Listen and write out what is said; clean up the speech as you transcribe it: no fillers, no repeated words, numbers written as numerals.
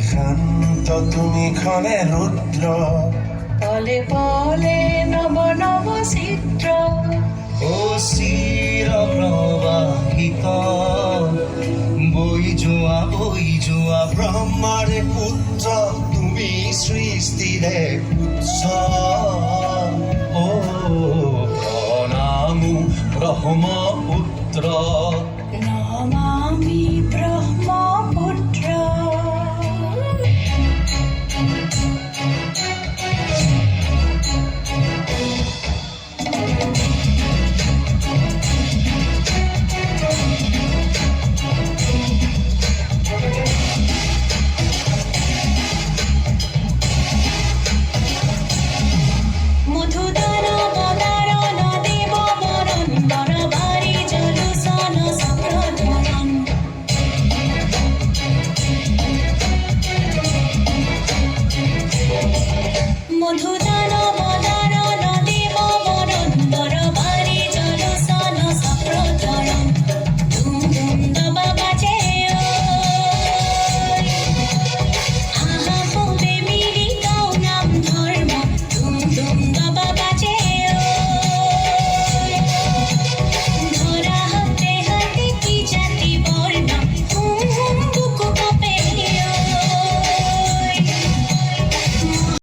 শান্ত তুমি ক্ষণে রুদ্র, পলে পলে নব নব চিত্র, ও চিৰ প্ৰবাহিত বৈ যোৱা ব্ৰহ্মাৰে পুত্ৰ, তুমি সৃষ্টিৰে উৎস। ও প্ৰণামো ব্ৰহ্মপুত্ৰ।